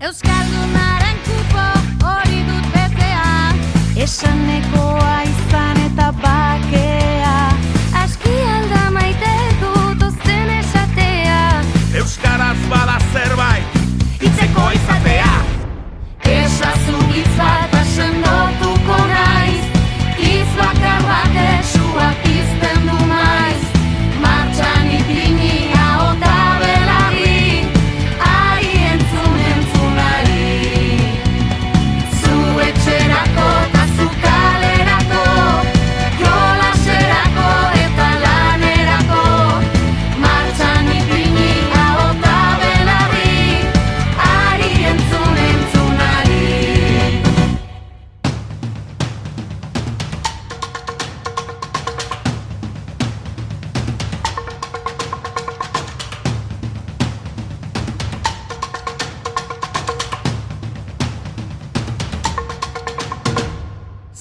Euskaldunaren kupo hori dut betea, esanekoa izan eta bakea. Aski alda maite dut ozen esatea, Euskaraz bada zerbait, hitzeko izatea. Esazu hitz bat asendotuko naiz, hitz bakar batek sua pizten du maiz. Martxan ipini ahota belarri, ari entzunari. Zu etxerako eta zu kalerako, jolaserako eta lanerako. Martxan ipini ahota belarri, ari entzunari.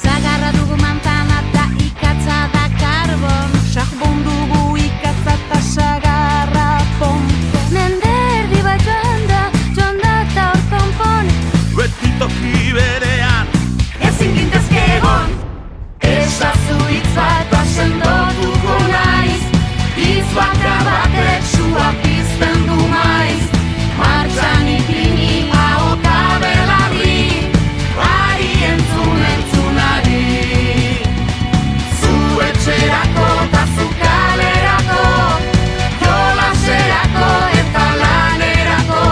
Zagarra dugu mantana eta ikatza da karbon, sakbon dugu ikatza eta sagarra ponpon. Mende erdi bat joan da eta hor konpon, beti toki berean, ezin gintezke egon. Esazu hitz bat asendotuko naiz, hitz bakar batek sua pizten du maiz. Martxan ipini ahota belarri, ari entzunari. Zu etxerako eta zu kalerako, jolaserako eta lanerako.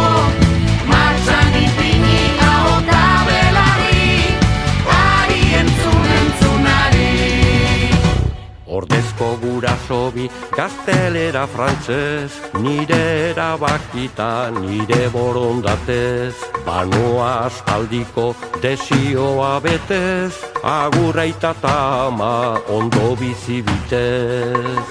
Martxan ipini ahota belarri, ari entzunari. Ordezko gurasobi gaztelera frantzez, nire erabakita nire borondatez. Banoa aspaldiko desioa betez, agurra aita ta ama ondo bizi bitez.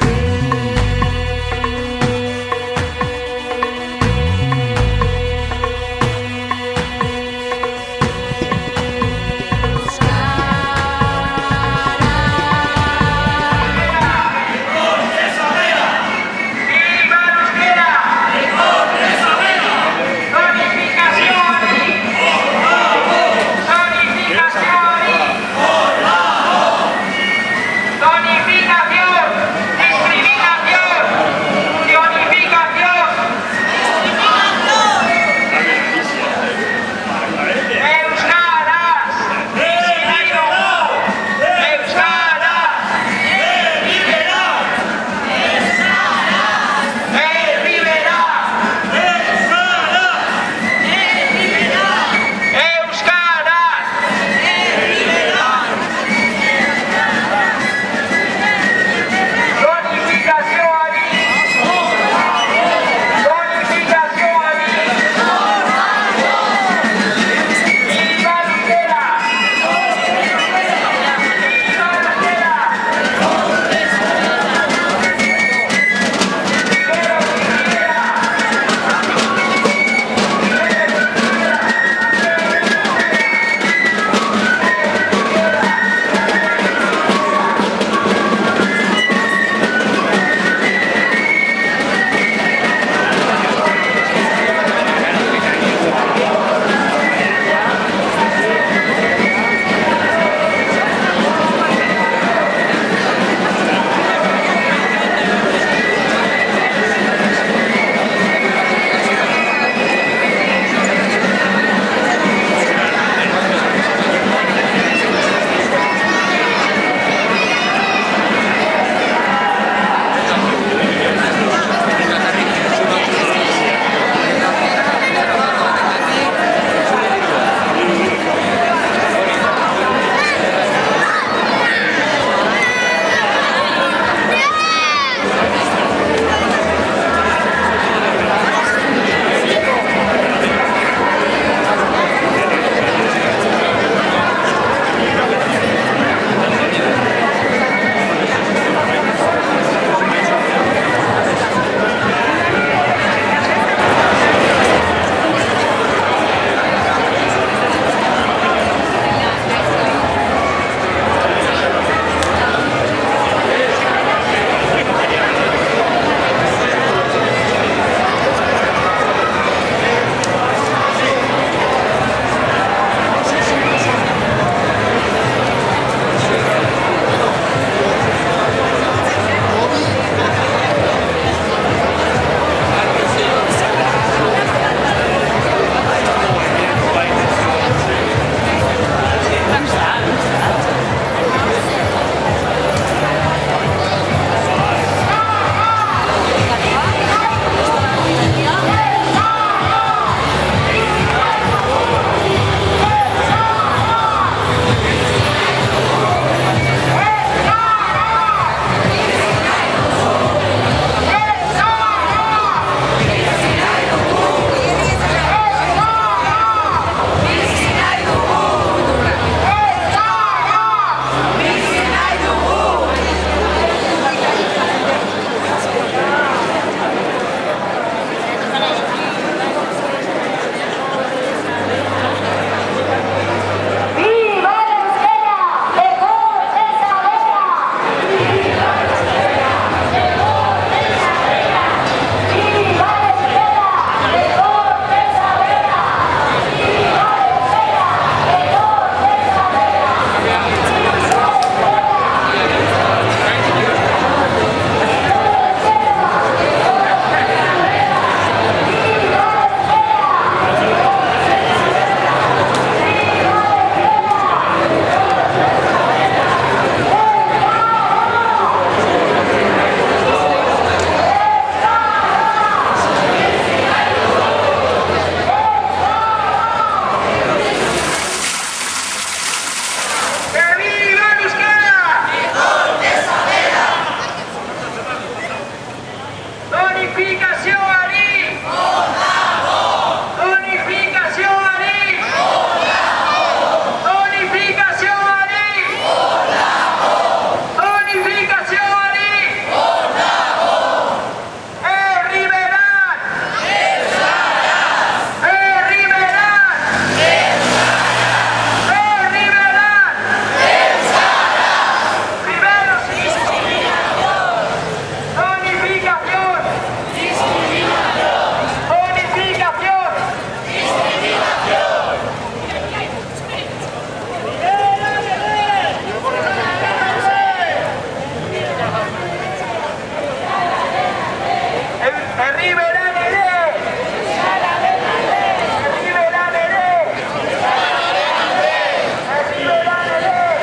Zonifikazioa! Herriberan ere! Herriberan ere! Herriberan ere!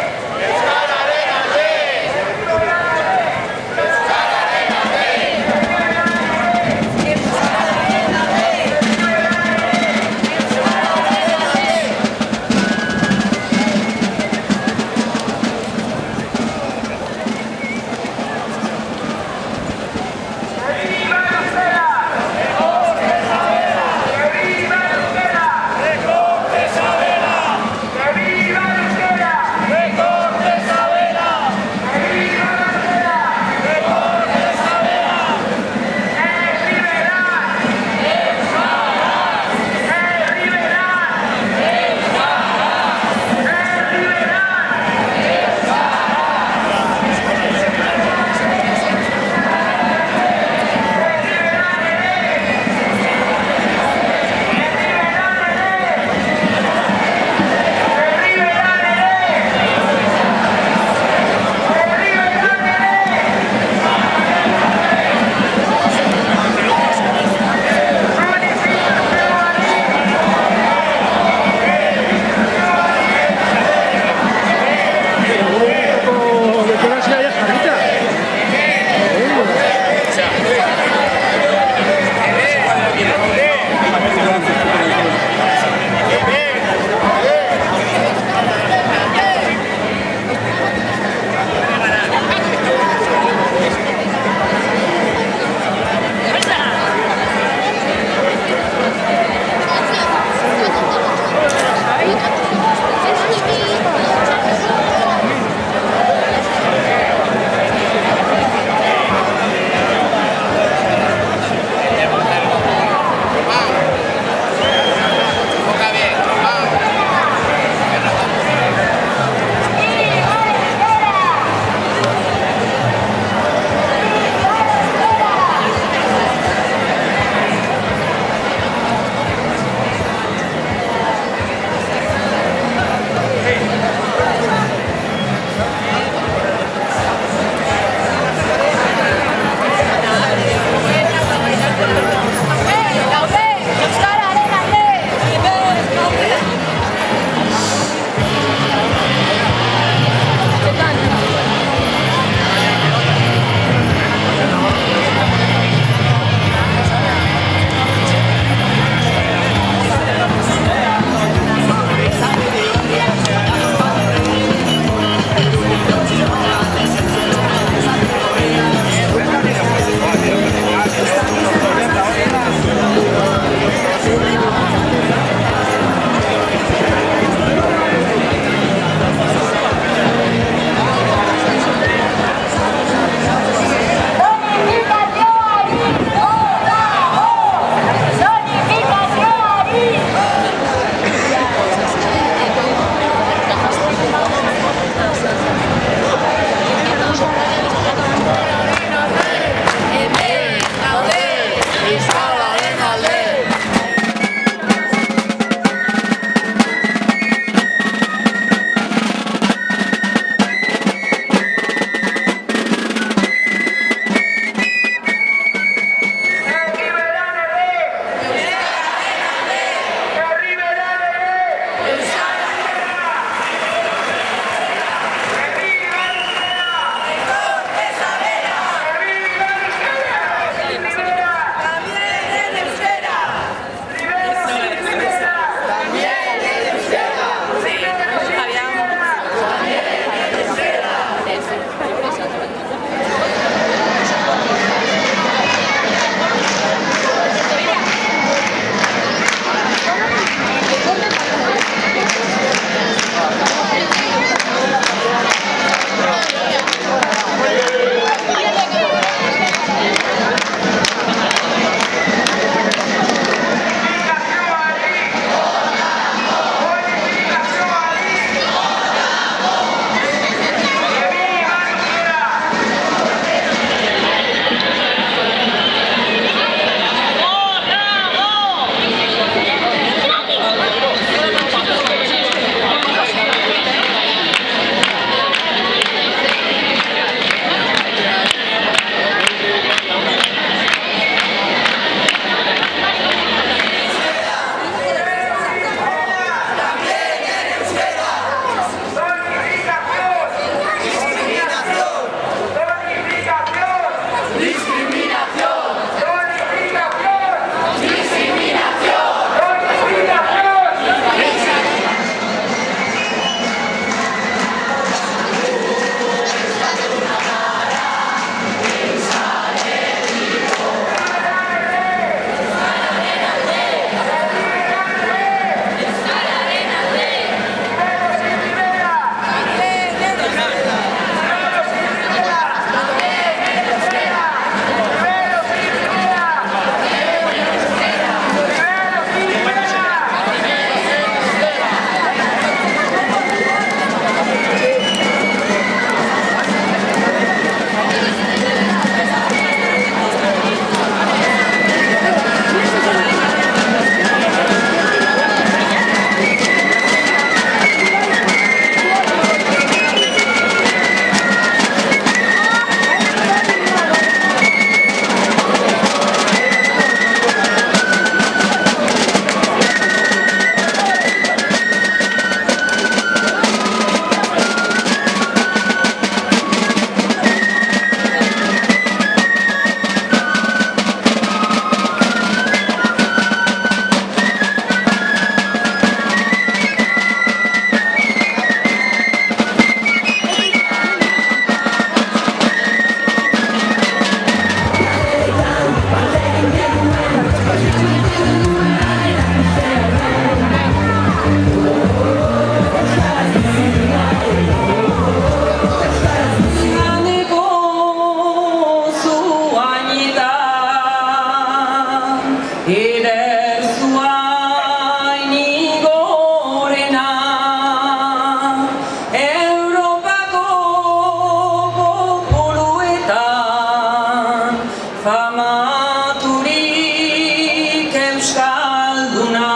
famaturik euskalduna.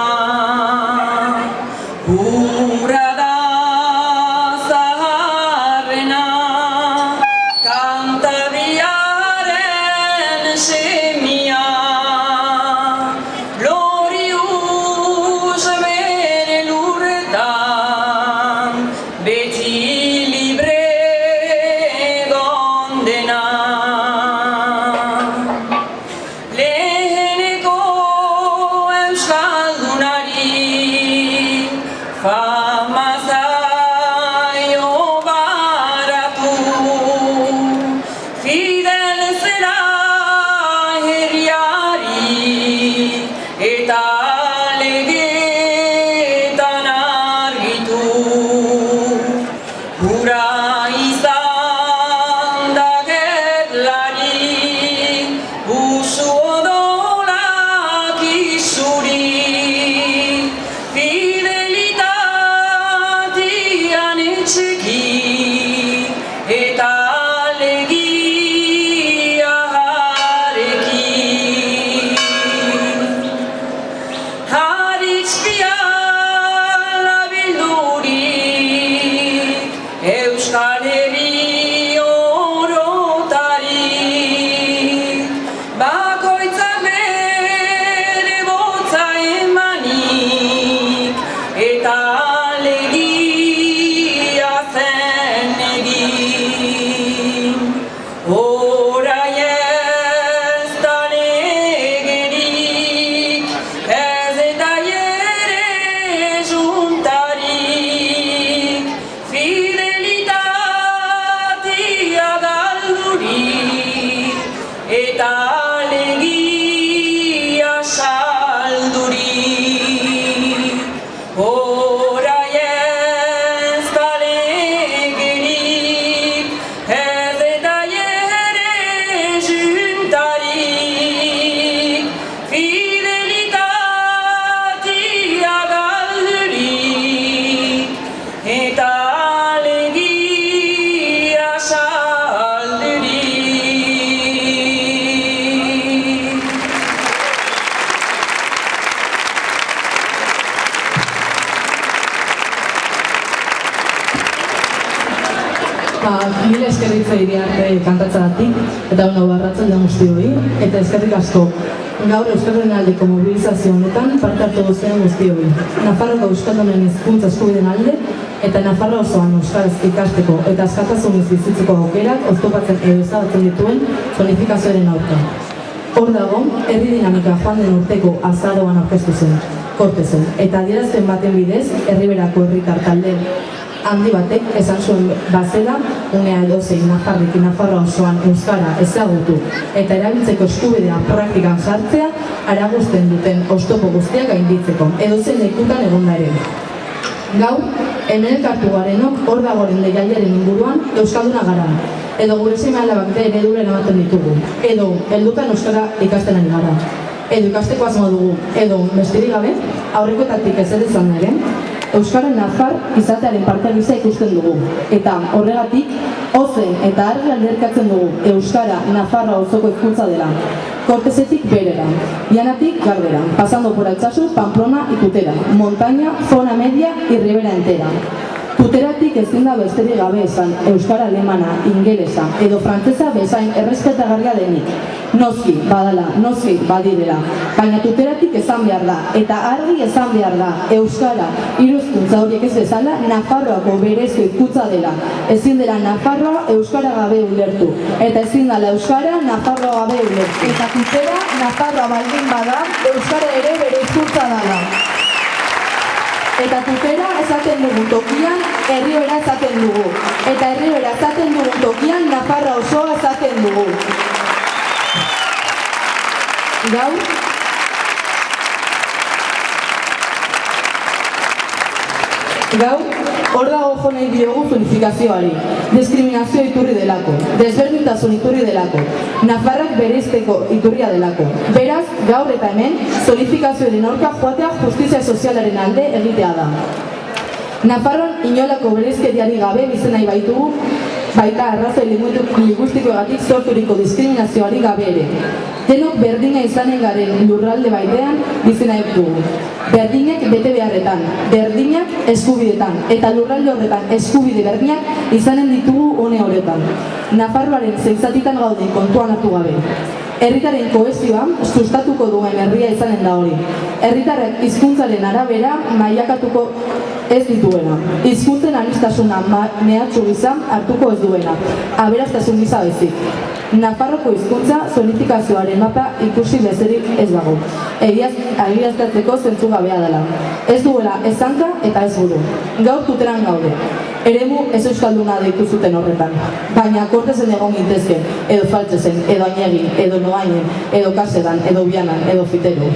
Hura da zaharrena, Kantabriaren semia. Glorius bere lurretan, beti libre gondena. Leheneko euskaldunari fama zaio baratu, fidel zela herriari eta legetan argitu. Hura izan da gerlari, usu odolak isuri, fidelitatian etxeki eta alegia harekin. Haritspia labildurik Euskal Herri orotarik, bakoitzak bere botza emanik eta alegia zen egin. Orai ez da legerik, ez eta ere juntarik, fidelitatea galdurik eta alegia saldurik. Orai ez da legerik, ez eta ere juntarik, fidelitatea galdurik eta alegia saldurik. Mila eskerritza iriarte kantatzagatik, eta barratzen da guztioi, eta eskerrik asko gaur euskararen aldeko mobilizazio honetan parte hartu duzuen guztioi. Nafarroko euskaldunen hizkuntza eskubideen alde, eta Nafarroa osoan euskaraz ikasteko eta askatasunez bizitzeko aukerak oztopatzen edo ezabatzen dituen zonifikazioaren aurka. Hor dago, herri dinamika joan den urteko azaroan aurkeztu zen, Kortezen, eta adierazpen baten bidez, Herriberako herritar talde handi batek esan zuen bazela, unea edozein nafarrik Nafarroa osoan euskara ezagutu eta erabiltzeko eskubidea praktikan jartzea aragozten duten oztopo guztiak gainditzeko, edozein lekutan egonda ere. Gaur, hemen elkartu garenok hor dagoren deialdiaren inguruan euskalduna gara, edo gure seme-alabak den ereduren ematen ditugu, edo heldutan euskara ikasten ari gara, edo ikasteko asmo dugu, edo besterik gabe, aurrekoetatik ez izan ere, euskara nafar izatearen parte gisa ikusten dugu, eta horregatik ozen eta argi alderkatzen dugu euskara Nafarroa auzoko hizkuntza dela. Kortezetik berera, Llanatik Gardera, pasando por Altsasu, Pamplona y Tutera, montaña, zona media y ribera entera. Tuteratik ezin da besterik gabe esan euskara alemana, ingelesa edo frantsesa bezain errespetagarria denik. Noski, badala, noski, badirela. Baina tuteratik esan behar da, eta argi esan behar da, euskara, hiru hizkuntza horiek ez bezala, Nafarroako berezko hizkuntza dela. Ezin dela Nafarroa euskara gabe ulertu, eta ezin dela euskara Nafarroa gabe ulertu. Eta tutera Nafarroa baldin bada, euskara ere bere hizkuntza dela. Eta tutera esaten dugu tokian, Herribera esaten dugu. Eta Herribera esaten dugu tokian, Nafarroa osoa esaten dugu. Gaur, hor dago jo nahi diogu zonifikazioari, diskriminazio iturri delako, desberdintasun iturri delako, Nafarrak bereizteko iturria delako. Beraz, gaur eta hemen, zonifikazioaren aurka joatea justizia sozialaren alde egitea da. Nafarroan inolako bereizkeriari gabe bizi nahi baitugu, baita arrazoi linguistikoagatik sorturiko diskriminazioari gabe ere. Denok berdina izanen garen lurralde baitean bizi nahi dugu. Berdinek bete beharretan, berdinak eskubidetan, eta lurralde horretan eskubide berdinak izanen ditugu une horretan. Nafarroaren zeitzatitan gauden kontuan hartu gabe. Herritarren kohesioa sustatuko duen herria izanen da hori. Herritarrek hizkuntzaren arabera mailakatuko ez dituena. Hizkuntzen aniztasuna mehatxu gisa hartuko ez duena. Aberastasun gisa baizik. Nafarroko hizkuntza zonifikazioaren mapa ikusi bezerik ez dago. Egiaztatzeko zentzugabea dela. Ez duela ez hanka eta ez buru. Gaur tuteran gaude. Eremu ez euskalduna deitu zuten horretan. Baina Kortezen egon gintezken, edo Faltsesen, edo Añegin, edo Noainen, edo Kasedan, edo Bianan, edo Fitero.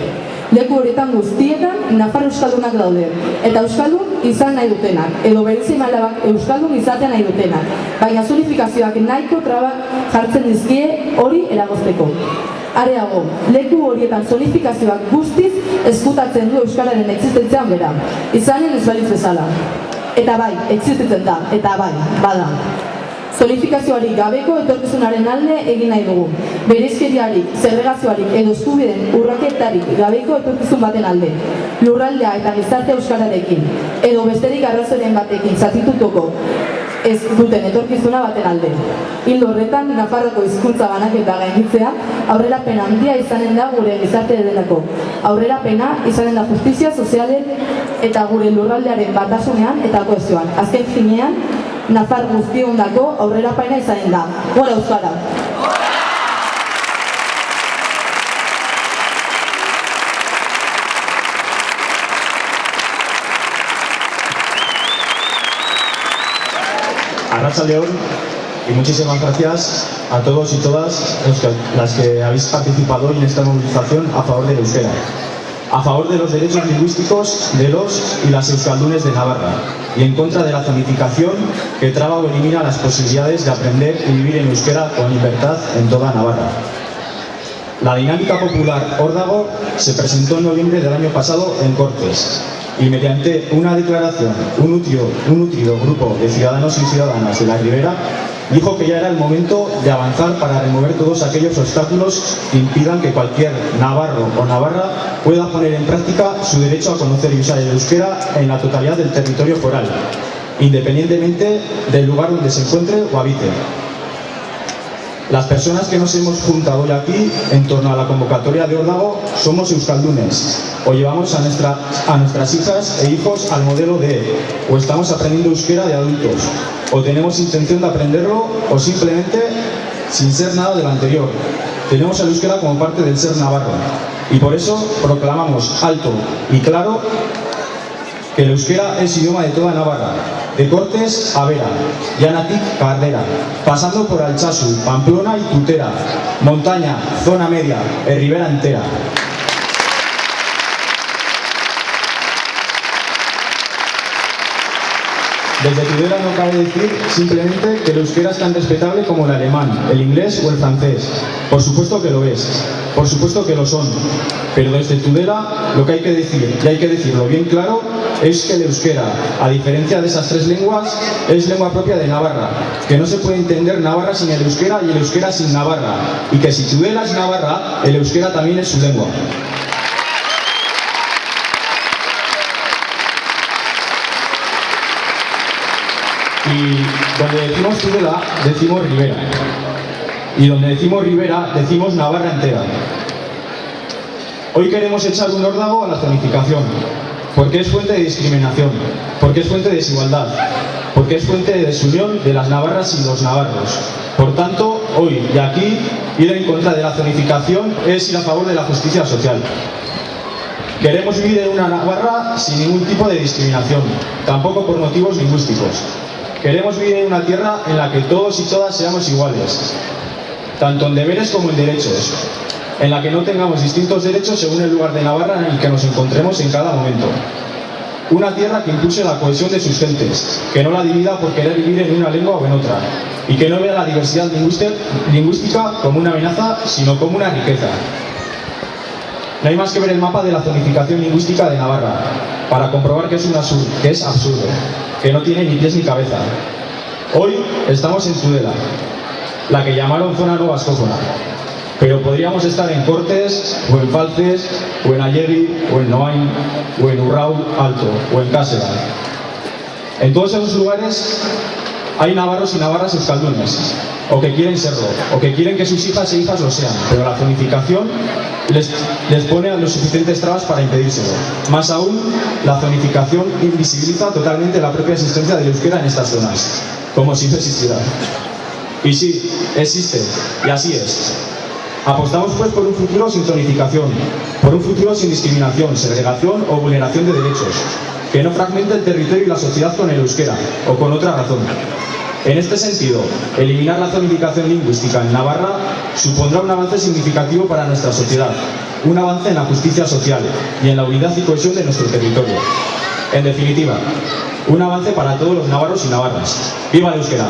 Leku horietan guztietan Nafar euskaldunak daude, eta euskaldun izan nahi dutenak, edo berezi malabak euskaldun izatea nahi dutenak, baina zonifikazioak nahiko trabak jartzen dizkie hori eragozteko. Areago, leku horietan zonifikazioak guztiz eskutatzen du euskararen existentzian bera, izanen ez balitz bezala. Eta bai, existitzen da, eta bai, bada. Zonifikazioari gabeko etorkizunaren alde egin nahi dugu. Bereizkeriarik, segregazioarik edo eskubideen urraketarik gabeko etorkizun baten alde. Lurraldea eta gizarte euskararekin, edo besterik arrazoren batekin zatitutuko ez duten etorkizuna baten alde. Hildo horretan, Nafarroko hizkuntza banaketa gainditzea aurrerapen handia izanen da gure gizarte delako. Aurrerapena izanen da justizia sozialen eta gure lurraldearen batasunean eta kohesioan. Azken finean, Nafar guztiondako aurrerapena izanen da. Gora euskara! Arratsaldeon y muchísimas gracias a todos y todas las que habéis participado hoy en esta movilización a favor del euskera, a favor de los derechos lingüísticos de los y las euskaldunes de Navarra y en contra de la zonificación que traba o elimina las posibilidades de aprender y vivir en euskera con libertad en toda Navarra. La dinámica popular Órdago se presentó en noviembre del año pasado en Cortes y mediante una declaración, un nutrido grupo de ciudadanos y ciudadanas de la Ribera dijo que ya era el momento de avanzar para remover todos aquellos obstáculos que impidan que cualquier navarro o navarra pueda poner en práctica su derecho a conocer y usar el euskera en la totalidad del territorio foral, independientemente del lugar donde se encuentre o habite. Las personas que nos hemos juntado hoy aquí en torno a la convocatoria de Órdago somos euskaldunes, o llevamos a nuestras hijas e hijos al modelo de o estamos aprendiendo euskera de adultos, o tenemos intención de aprenderlo, o simplemente, sin ser nada de lo anterior, tenemos el euskera como parte del ser navarro. Y por eso proclamamos alto y claro que el euskera es idioma de toda Navarra, de Cortes a Vera, Llanatik Cardera, pasando por Altsasu, Pamplona y Tutera, montaña, zona media, Ribera entera. Desde Tudela no cabe decir simplemente que el euskera es tan respetable como el alemán, el inglés o el francés. Por supuesto que lo es, por supuesto que lo son. Pero desde Tudela lo que hay que decir, y hay que decirlo bien claro, es que el euskera, a diferencia de esas tres lenguas, es lengua propia de Navarra. Que no se puede entender Navarra sin el euskera y el euskera sin Navarra. Y que si Tudela es Navarra, el euskera también es su lengua. Y donde decimos Tudela, decimos Ribera. Y donde decimos Ribera, decimos Navarra entera. Hoy queremos echar un órdago a la zonificación, porque es fuente de discriminación, porque es fuente de desigualdad, porque es fuente de desunión de las navarras y los navarros. Por tanto, hoy y aquí, ir en contra de la zonificación es ir a favor de la justicia social. Queremos vivir en una Navarra sin ningún tipo de discriminación, tampoco por motivos lingüísticos. Queremos vivir en una tierra en la que todos y todas seamos iguales, tanto en deberes como en derechos, en la que no tengamos distintos derechos según el lugar de Navarra en el que nos encontremos en cada momento. Una tierra que impulse la cohesión de sus gentes, que no la divida por querer vivir en una lengua o en otra, y que no vea la diversidad lingüística como una amenaza, sino como una riqueza. No hay más que ver el mapa de la zonificación lingüística de Navarra para comprobar que es absurdo, que no tiene ni pies ni cabeza. Hoy estamos en Tudela, la que llamaron zona nueva escófona. Pero podríamos estar en Cortes, o en Falces, o en Ayerri, o en Noain, o en Urrau Alto, o en Cáceres. En todos esos lugares hay navarros y navarras euskaldunes, o que quieren serlo, o que quieren que sus hijas e hijas lo sean, pero la zonificación les pone a los suficientes trabas para impedírselo. Más aún, la zonificación invisibiliza totalmente la propia existencia del euskera en estas zonas, como si no existiera. Y sí, existe, y así es. Apostamos pues por un futuro sin zonificación, por un futuro sin discriminación, segregación o vulneración de derechos, que no fragmente el territorio y la sociedad con el euskera o con otra razón. En este sentido, eliminar la zonificación lingüística en Navarra supondrá un avance significativo para nuestra sociedad, un avance en la justicia social y en la unidad y cohesión de nuestro territorio. En definitiva, un avance para todos los navarros y navarras. ¡Viva el euskera!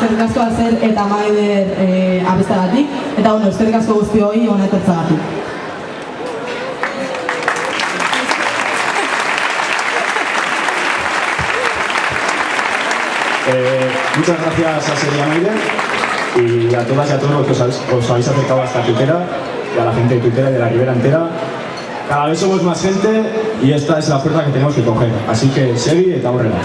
Eskerrik asko Azer eta Maider abestagatik, eta eskerrik asko guztioi hona etortzagatik. Muchas gracias a Azer y a Maider y a todas y a todos los que os habéis acercado hasta Tutera y a la gente de Tutera y de la Ribera entera. Cada vez somos más gente y esta es la fuerza que tenemos que coger. Así que, Sebi eta aurrera.